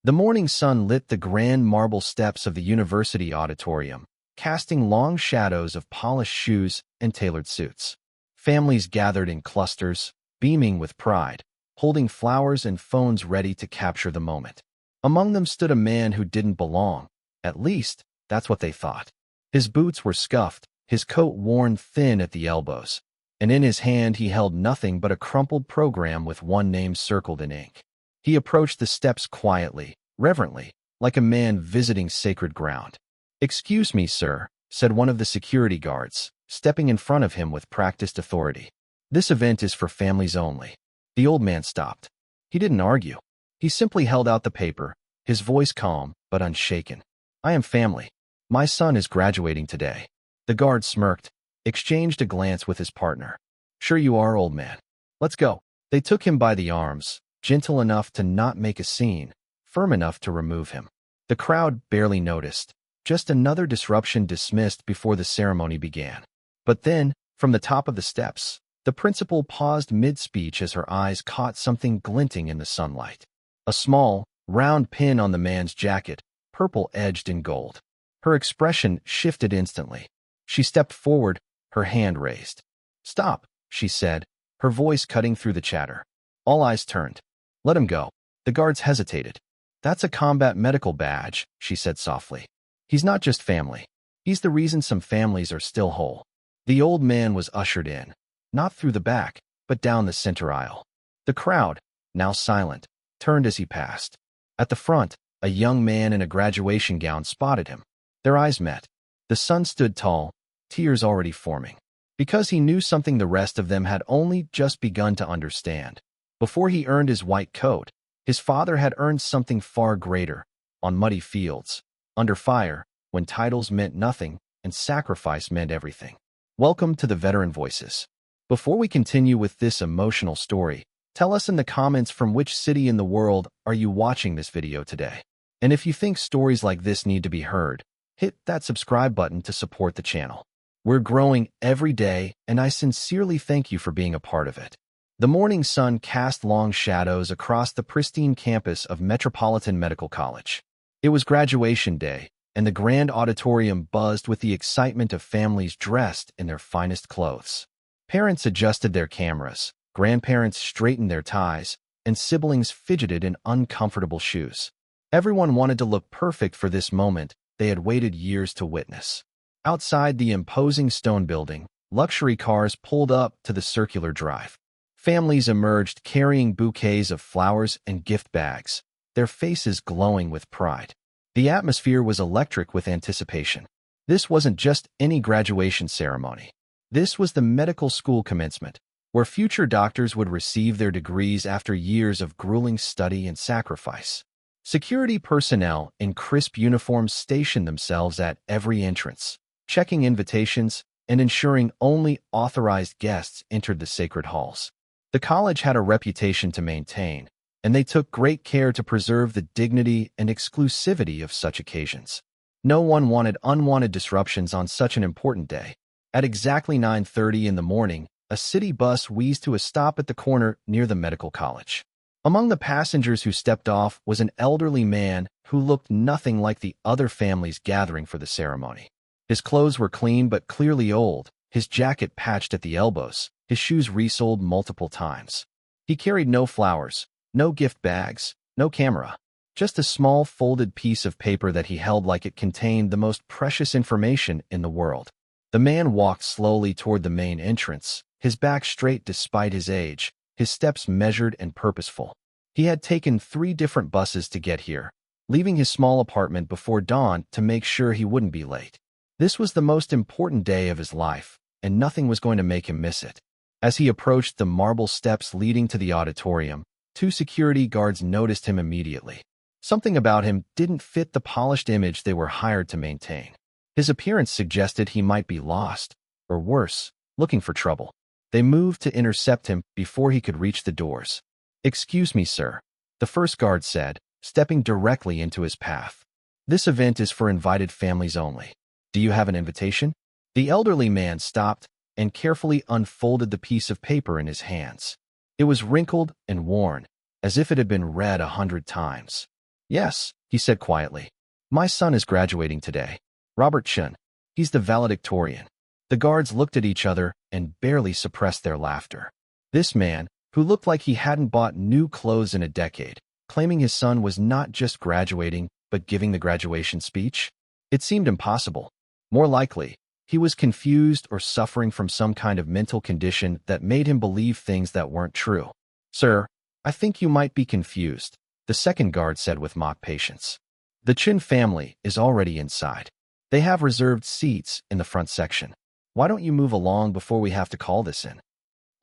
The morning sun lit the grand marble steps of the university auditorium, casting long shadows of polished shoes and tailored suits. Families gathered in clusters, beaming with pride, holding flowers and phones ready to capture the moment. Among them stood a man who didn't belong. At least, that's what they thought. His boots were scuffed, his coat worn thin at the elbows, and in his hand he held nothing but a crumpled program with one name circled in ink. He approached the steps quietly, reverently, like a man visiting sacred ground. "Excuse me, sir," said one of the security guards, stepping in front of him with practiced authority. "This event is for families only." The old man stopped. He didn't argue. He simply held out the paper, his voice calm but unshaken. "I am family. My son is graduating today." The guard smirked, exchanged a glance with his partner. "Sure you are, old man. Let's go." They took him by the arms, gentle enough to not make a scene, firm enough to remove him. The crowd barely noticed. Just another disruption dismissed before the ceremony began. But then, from the top of the steps, the principal paused mid-speech as her eyes caught something glinting in the sunlight. A small, round pin on the man's jacket, purple-edged in gold. Her expression shifted instantly. She stepped forward, her hand raised. "Stop," she said, her voice cutting through the chatter. All eyes turned. "Let him go." The guards hesitated. "That's a combat medical badge," she said softly. "He's not just family. He's the reason some families are still whole." The old man was ushered in, not through the back, but down the center aisle. The crowd, now silent, turned as he passed. At the front, a young man in a graduation gown spotted him. Their eyes met. The son stood tall, tears already forming, because he knew something the rest of them had only just begun to understand. Before he earned his white coat, his father had earned something far greater, on muddy fields, under fire, when titles meant nothing and sacrifice meant everything. Welcome to the Veteran Voices. Before we continue with this emotional story, tell us in the comments from which city in the world are you watching this video today. And if you think stories like this need to be heard, hit that subscribe button to support the channel. We're growing every day, and I sincerely thank you for being a part of it. The morning sun cast long shadows across the pristine campus of Metropolitan Medical College. It was graduation day, and the grand auditorium buzzed with the excitement of families dressed in their finest clothes. Parents adjusted their cameras, grandparents straightened their ties, and siblings fidgeted in uncomfortable shoes. Everyone wanted to look perfect for this moment they had waited years to witness. Outside the imposing stone building, luxury cars pulled up to the circular drive. Families emerged carrying bouquets of flowers and gift bags, their faces glowing with pride. The atmosphere was electric with anticipation. This wasn't just any graduation ceremony. This was the medical school commencement, where future doctors would receive their degrees after years of grueling study and sacrifice. Security personnel in crisp uniforms stationed themselves at every entrance, checking invitations and ensuring only authorized guests entered the sacred halls. The college had a reputation to maintain, and they took great care to preserve the dignity and exclusivity of such occasions. No one wanted unwanted disruptions on such an important day. At exactly 9:30 in the morning, a city bus wheezed to a stop at the corner near the medical college. Among the passengers who stepped off was an elderly man who looked nothing like the other families gathering for the ceremony. His clothes were clean but clearly old, his jacket patched at the elbows, his shoes resoled multiple times. He carried no flowers, no gift bags, no camera, just a small folded piece of paper that he held like it contained the most precious information in the world. The man walked slowly toward the main entrance, his back straight despite his age, his steps measured and purposeful. He had taken 3 different buses to get here, leaving his small apartment before dawn to make sure he wouldn't be late. This was the most important day of his life, and nothing was going to make him miss it. As he approached the marble steps leading to the auditorium, 2 security guards noticed him immediately. Something about him didn't fit the polished image they were hired to maintain. His appearance suggested he might be lost, or worse, looking for trouble. They moved to intercept him before he could reach the doors. "Excuse me, sir," the first guard said, stepping directly into his path. "This event is for invited families only. Do you have an invitation?" The elderly man stopped and carefully unfolded the piece of paper in his hands. It was wrinkled and worn, as if it had been read 100 times. Yes, he said quietly. My son is graduating today. Robert Chun. He's the valedictorian. The guards looked at each other and barely suppressed their laughter. This man, who looked like he hadn't bought new clothes in a decade, claiming his son was not just graduating, but giving the graduation speech? It seemed impossible. More likely, he was confused or suffering from some kind of mental condition that made him believe things that weren't true. Sir, I think you might be confused, the second guard said with mock patience. The Chin family is already inside. They have reserved seats in the front section. Why don't you move along before we have to call this in?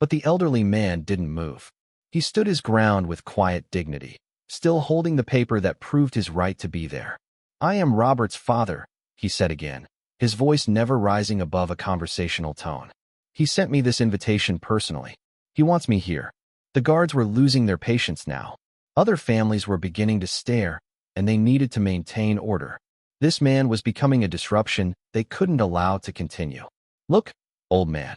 But the elderly man didn't move. He stood his ground with quiet dignity, still holding the paper that proved his right to be there. I am Robert's father, he said again, his voice never rising above a conversational tone. He sent me this invitation personally. He wants me here. The guards were losing their patience now. Other families were beginning to stare, and they needed to maintain order. This man was becoming a disruption they couldn't allow to continue. Look, old man.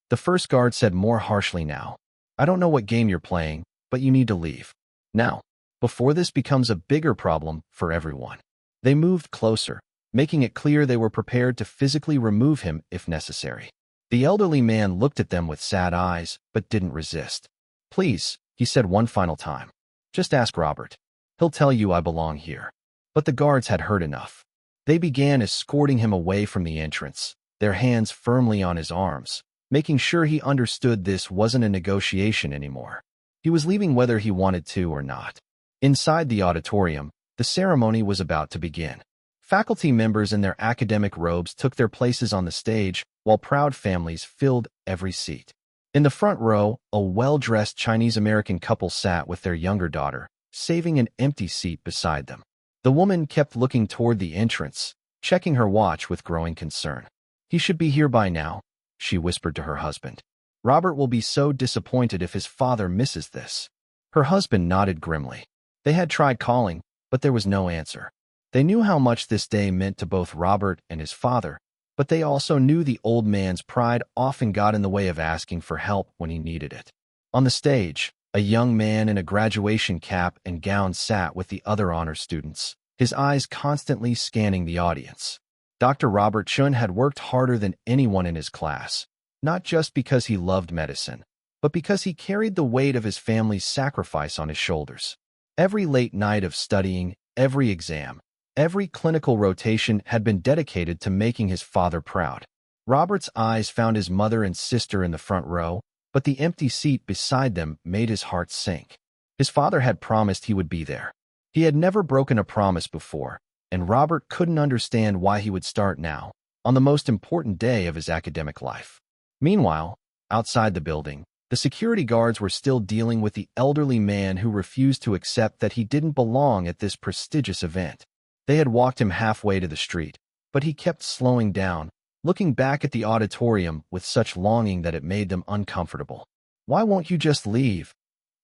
The first guard said more harshly now. I don't know what game you're playing, but you need to leave. Now, before this becomes a bigger problem for everyone. They moved closer, making it clear they were prepared to physically remove him if necessary. The elderly man looked at them with sad eyes, but didn't resist. Please, he said one final time. Just ask Robert. He'll tell you I belong here. But the guards had heard enough. They began escorting him away from the entrance, their hands firmly on his arms, making sure he understood this wasn't a negotiation anymore. He was leaving whether he wanted to or not. Inside the auditorium, the ceremony was about to begin. Faculty members in their academic robes took their places on the stage, while proud families filled every seat. In the front row, a well-dressed Chinese-American couple sat with their younger daughter, saving an empty seat beside them. The woman kept looking toward the entrance, checking her watch with growing concern. He should be here by now, she whispered to her husband. Robert will be so disappointed if his father misses this. Her husband nodded grimly. They had tried calling, but there was no answer. They knew how much this day meant to both Robert and his father, but they also knew the old man's pride often got in the way of asking for help when he needed it. On the stage, a young man in a graduation cap and gown sat with the other honor students, his eyes constantly scanning the audience. Dr. Robert Chun had worked harder than anyone in his class, not just because he loved medicine, but because he carried the weight of his family's sacrifice on his shoulders. Every late night of studying, every exam, every clinical rotation had been dedicated to making his father proud. Robert's eyes found his mother and sister in the front row, but the empty seat beside them made his heart sink. His father had promised he would be there. He had never broken a promise before, and Robert couldn't understand why he would start now, on the most important day of his academic life. Meanwhile, outside the building, the security guards were still dealing with the elderly man who refused to accept that he didn't belong at this prestigious event. They had walked him halfway to the street, but he kept slowing down, looking back at the auditorium with such longing that it made them uncomfortable. Why won't you just leave?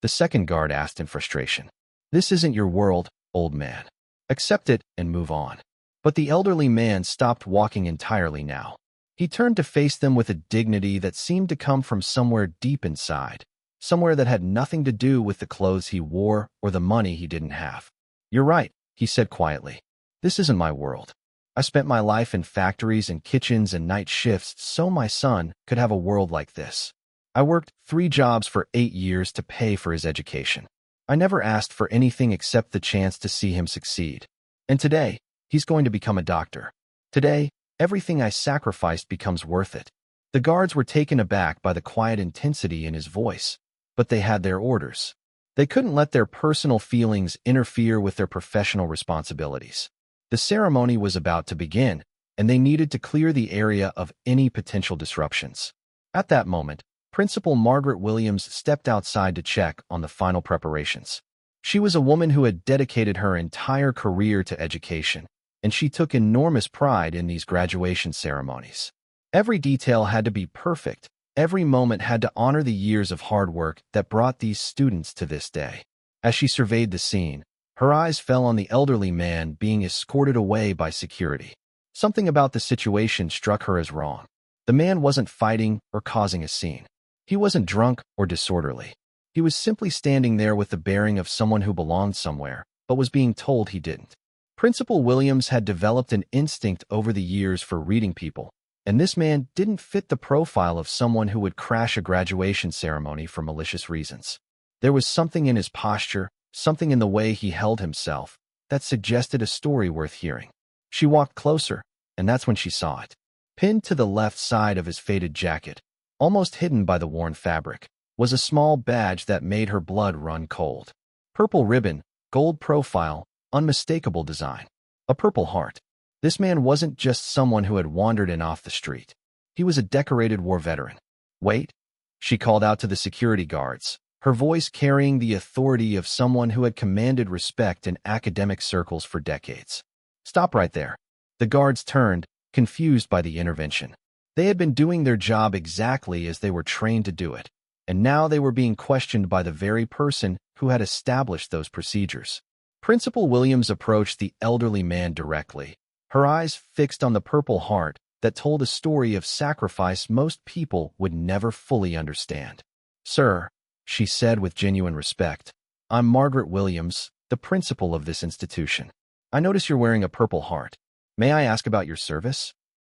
The second guard asked in frustration. This isn't your world, old man. Accept it and move on. But the elderly man stopped walking entirely now. He turned to face them with a dignity that seemed to come from somewhere deep inside, somewhere that had nothing to do with the clothes he wore or the money he didn't have. You're right, he said quietly. This isn't my world. I spent my life in factories and kitchens and night shifts so my son could have a world like this. I worked 3 jobs for 8 years to pay for his education. I never asked for anything except the chance to see him succeed. And today, he's going to become a doctor. Today, everything I sacrificed becomes worth it. The guards were taken aback by the quiet intensity in his voice, but they had their orders. They couldn't let their personal feelings interfere with their professional responsibilities. The ceremony was about to begin, and they needed to clear the area of any potential disruptions. At that moment, Principal Margaret Williams stepped outside to check on the final preparations. She was a woman who had dedicated her entire career to education, and she took enormous pride in these graduation ceremonies. Every detail had to be perfect. Every moment had to honor the years of hard work that brought these students to this day. As she surveyed the scene, her eyes fell on the elderly man being escorted away by security. Something about the situation struck her as wrong. The man wasn't fighting or causing a scene. He wasn't drunk or disorderly. He was simply standing there with the bearing of someone who belonged somewhere, but was being told he didn't. Principal Williams had developed an instinct over the years for reading people, and this man didn't fit the profile of someone who would crash a graduation ceremony for malicious reasons. There was something in his posture, something in the way he held himself, that suggested a story worth hearing. She walked closer, and that's when she saw it. Pinned to the left side of his faded jacket, almost hidden by the worn fabric, was a small badge that made her blood run cold. Purple ribbon, gold profile, unmistakable design. A Purple Heart. This man wasn't just someone who had wandered in off the street. He was a decorated war veteran. Wait, she called out to the security guards, her voice carrying the authority of someone who had commanded respect in academic circles for decades. Stop right there. The guards turned, confused by the intervention. They had been doing their job exactly as they were trained to do it, and now they were being questioned by the very person who had established those procedures. Principal Williams approached the elderly man directly, her eyes fixed on the Purple Heart that told a story of sacrifice most people would never fully understand. "Sir," she said with genuine respect, "I'm Margaret Williams, the principal of this institution. I notice you're wearing a Purple Heart. May I ask about your service?"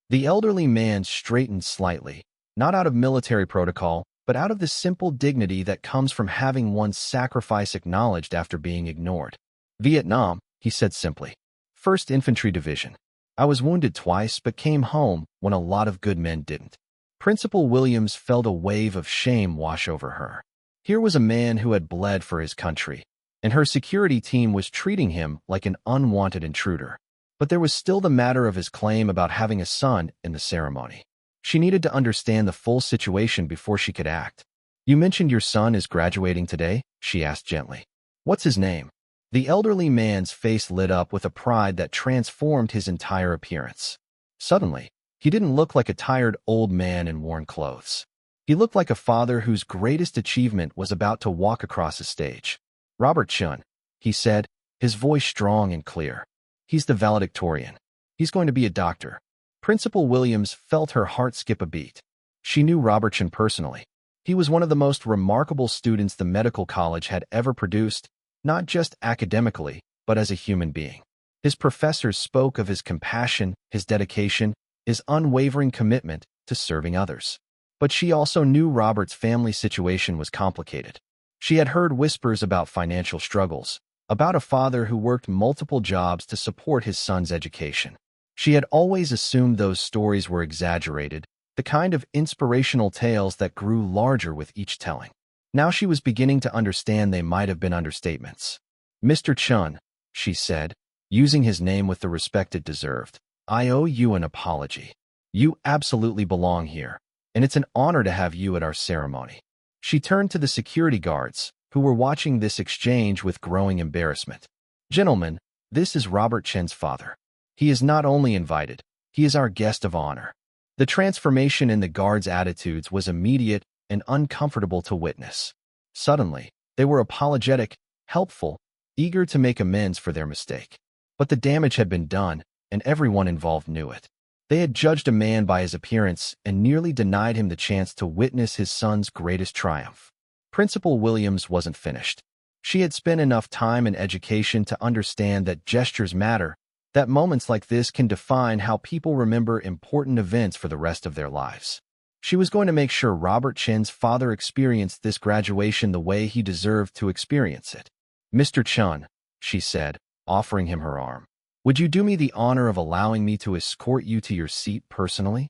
The elderly man straightened slightly, not out of military protocol, but out of the simple dignity that comes from having one's sacrifice acknowledged after being ignored. "Vietnam," he said simply. "1st Infantry Division. I was wounded twice but came home when a lot of good men didn't." Principal Williams felt a wave of shame wash over her. Here was a man who had bled for his country, and her security team was treating him like an unwanted intruder. But there was still the matter of his claim about having a son in the ceremony. She needed to understand the full situation before she could act. "You mentioned your son is graduating today?" she asked gently. "What's his name?" The elderly man's face lit up with a pride that transformed his entire appearance. Suddenly, he didn't look like a tired old man in worn clothes. He looked like a father whose greatest achievement was about to walk across a stage. "Robert Chun," he said, his voice strong and clear. "He's the valedictorian. He's going to be a doctor." Principal Williams felt her heart skip a beat. She knew Robert Chun personally. He was one of the most remarkable students the medical college had ever produced, not just academically, but as a human being. His professors spoke of his compassion, his dedication, his unwavering commitment to serving others. But she also knew Robert's family situation was complicated. She had heard whispers about financial struggles, about a father who worked multiple jobs to support his son's education. She had always assumed those stories were exaggerated, the kind of inspirational tales that grew larger with each telling. Now she was beginning to understand they might have been understatements. "Mr. Chun," she said, using his name with the respect it deserved, "I owe you an apology. You absolutely belong here, and it's an honor to have you at our ceremony." She turned to the security guards, who were watching this exchange with growing embarrassment. "Gentlemen, this is Robert Chun's father. He is not only invited, he is our guest of honor." The transformation in the guards' attitudes was immediate and uncomfortable to witness. Suddenly, they were apologetic, helpful, eager to make amends for their mistake. But the damage had been done, and everyone involved knew it. They had judged a man by his appearance and nearly denied him the chance to witness his son's greatest triumph. Principal Williams wasn't finished. She had spent enough time and education to understand that gestures matter, that moments like this can define how people remember important events for the rest of their lives. She was going to make sure Robert Chun's father experienced this graduation the way he deserved to experience it. "Mr. Chun," she said, offering him her arm, "would you do me the honor of allowing me to escort you to your seat personally?"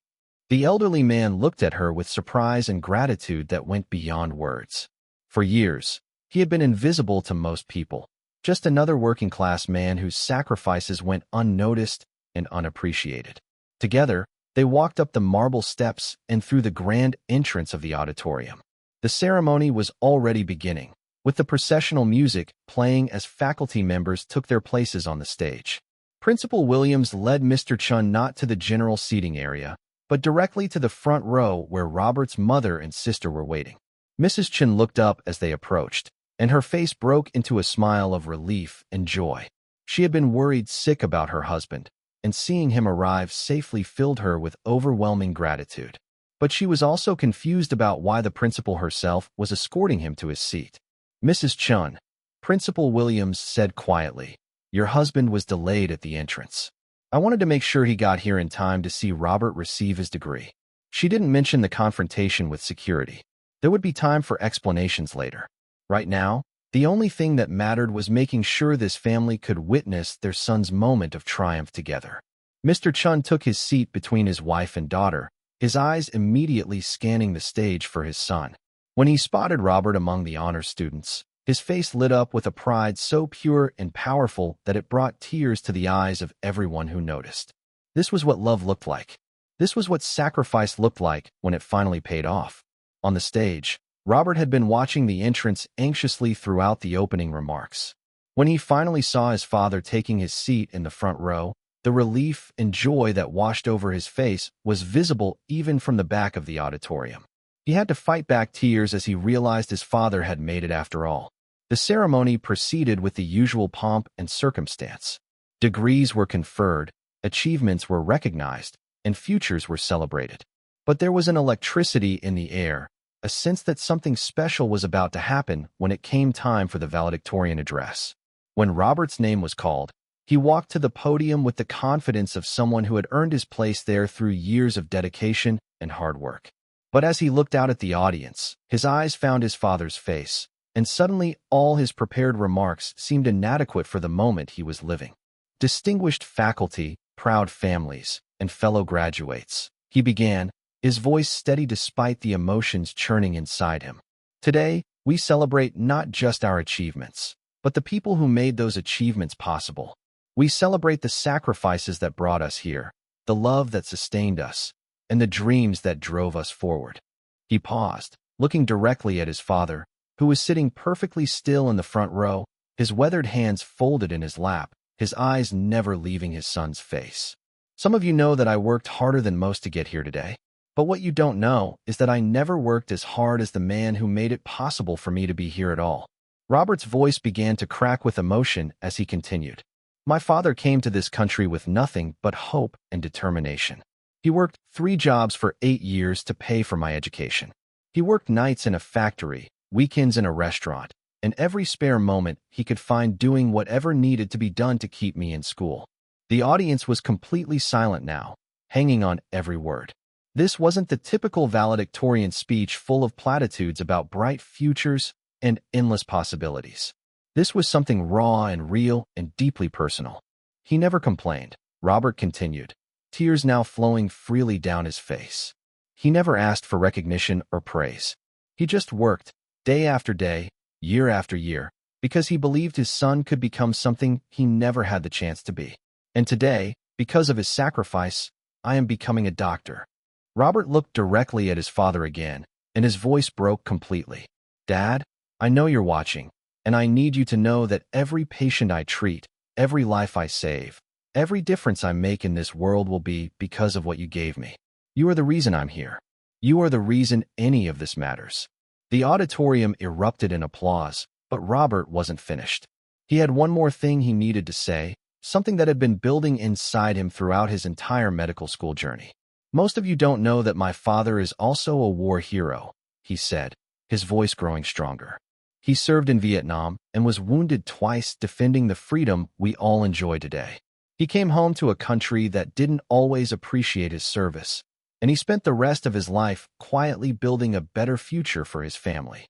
The elderly man looked at her with surprise and gratitude that went beyond words. For years, he had been invisible to most people, just another working-class man whose sacrifices went unnoticed and unappreciated. Together, they walked up the marble steps and through the grand entrance of the auditorium. The ceremony was already beginning, with the processional music playing as faculty members took their places on the stage. Principal Williams led Mr. Chun not to the general seating area, but directly to the front row where Robert's mother and sister were waiting. Mrs. Chun looked up as they approached, and her face broke into a smile of relief and joy. She had been worried sick about her husband, and seeing him arrive safely filled her with overwhelming gratitude. But she was also confused about why the principal herself was escorting him to his seat. "Mrs. Chun," Principal Williams said quietly, "Your husband was delayed at the entrance. I wanted to make sure he got here in time to see Robert receive his degree." She didn't mention the confrontation with security. There would be time for explanations later. Right now, the only thing that mattered was making sure this family could witness their son's moment of triumph together. Mr. Chun took his seat between his wife and daughter, his eyes immediately scanning the stage for his son. When he spotted Robert among the honor students, his face lit up with a pride so pure and powerful that it brought tears to the eyes of everyone who noticed. This was what love looked like. This was what sacrifice looked like when it finally paid off. On the stage, Robert had been watching the entrance anxiously throughout the opening remarks. When he finally saw his father taking his seat in the front row, the relief and joy that washed over his face was visible even from the back of the auditorium. He had to fight back tears as he realized his father had made it after all. The ceremony proceeded with the usual pomp and circumstance. Degrees were conferred, achievements were recognized, and futures were celebrated. But there was an electricity in the air, a sense that something special was about to happen when it came time for the valedictorian address. When Robert's name was called, he walked to the podium with the confidence of someone who had earned his place there through years of dedication and hard work. But as he looked out at the audience, his eyes found his father's face, and suddenly all his prepared remarks seemed inadequate for the moment he was living. "Distinguished faculty, proud families, and fellow graduates," he began, his voice steady despite the emotions churning inside him. "Today, we celebrate not just our achievements, but the people who made those achievements possible. We celebrate the sacrifices that brought us here, the love that sustained us, and the dreams that drove us forward." He paused, looking directly at his father, who was sitting perfectly still in the front row, his weathered hands folded in his lap, his eyes never leaving his son's face. "Some of you know that I worked harder than most to get here today. But what you don't know is that I never worked as hard as the man who made it possible for me to be here at all." Robert's voice began to crack with emotion as he continued. "My father came to this country with nothing but hope and determination. He worked 3 jobs for 8 years to pay for my education. He worked nights in a factory, weekends in a restaurant, and every spare moment he could find doing whatever needed to be done to keep me in school." The audience was completely silent now, hanging on every word. This wasn't the typical valedictorian speech full of platitudes about bright futures and endless possibilities. This was something raw and real and deeply personal. "He never complained," Robert continued, tears now flowing freely down his face. "He never asked for recognition or praise. He just worked, day after day, year after year, because he believed his son could become something he never had the chance to be. And today, because of his sacrifice, I am becoming a doctor." Robert looked directly at his father again, and his voice broke completely. "Dad, I know you're watching, and I need you to know that every patient I treat, every life I save, every difference I make in this world will be because of what you gave me. You are the reason I'm here. You are the reason any of this matters." The auditorium erupted in applause, but Robert wasn't finished. He had one more thing he needed to say, something that had been building inside him throughout his entire medical school journey. "Most of you don't know that my father is also a war hero," he said, his voice growing stronger. "He served in Vietnam and was wounded twice defending the freedom we all enjoy today. He came home to a country that didn't always appreciate his service, and he spent the rest of his life quietly building a better future for his family."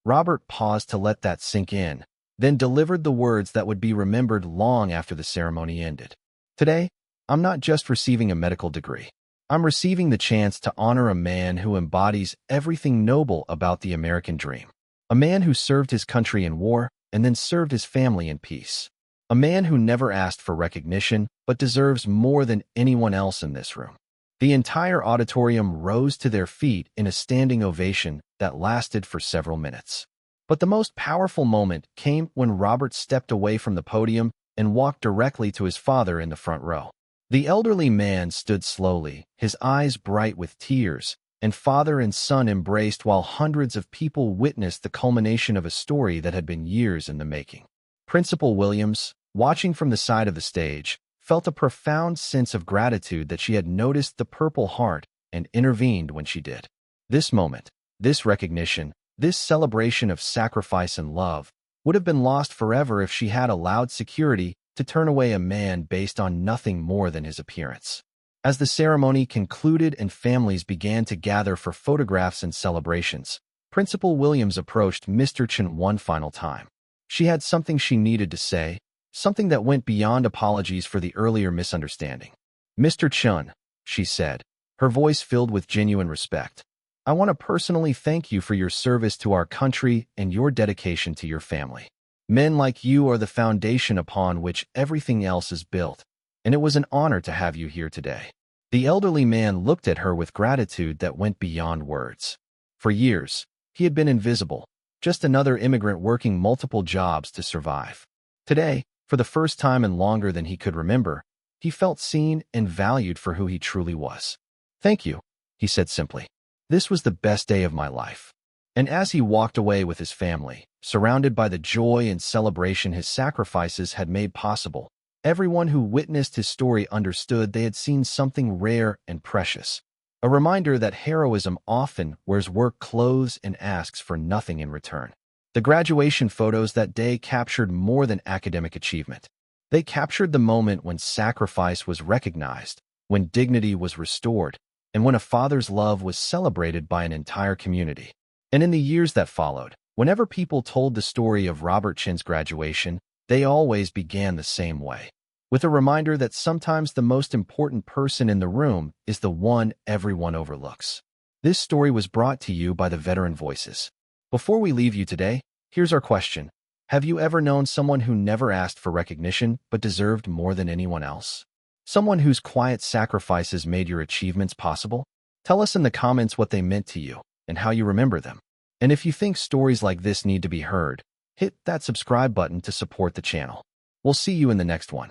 Robert paused to let that sink in, then delivered the words that would be remembered long after the ceremony ended. "Today, I'm not just receiving a medical degree. I'm receiving the chance to honor a man who embodies everything noble about the American dream. A man who served his country in war and then served his family in peace. A man who never asked for recognition but deserves more than anyone else in this room." The entire auditorium rose to their feet in a standing ovation that lasted for several minutes. But the most powerful moment came when Robert stepped away from the podium and walked directly to his father in the front row. The elderly man stood slowly, his eyes bright with tears, and father and son embraced while hundreds of people witnessed the culmination of a story that had been years in the making. Principal Williams, watching from the side of the stage, felt a profound sense of gratitude that she had noticed the Purple Heart and intervened when she did. This moment, this recognition, this celebration of sacrifice and love would have been lost forever if she had allowed security to turn away a man based on nothing more than his appearance. As the ceremony concluded and families began to gather for photographs and celebrations, Principal Williams approached Mr. Chen one final time. She had something she needed to say, something that went beyond apologies for the earlier misunderstanding. "Mr. Chen," she said, her voice filled with genuine respect, "I want to personally thank you for your service to our country and your dedication to your family. Men like you are the foundation upon which everything else is built, and it was an honor to have you here today." The elderly man looked at her with gratitude that went beyond words. For years, he had been invisible, just another immigrant working multiple jobs to survive. Today, for the first time and longer than he could remember, he felt seen and valued for who he truly was. "Thank you," he said simply. "This was the best day of my life." And as he walked away with his family, surrounded by the joy and celebration his sacrifices had made possible, everyone who witnessed his story understood they had seen something rare and precious. A reminder that heroism often wears work clothes and asks for nothing in return. The graduation photos that day captured more than academic achievement. They captured the moment when sacrifice was recognized, when dignity was restored, and when a father's love was celebrated by an entire community. And in the years that followed, whenever people told the story of Robert Chen's graduation, they always began the same way, with a reminder that sometimes the most important person in the room is the one everyone overlooks. This story was brought to you by the Veteran Voices. Before we leave you today, here's our question. Have you ever known someone who never asked for recognition but deserved more than anyone else? Someone whose quiet sacrifices made your achievements possible? Tell us in the comments what they meant to you and how you remember them. And if you think stories like this need to be heard, hit that subscribe button to support the channel. We'll see you in the next one.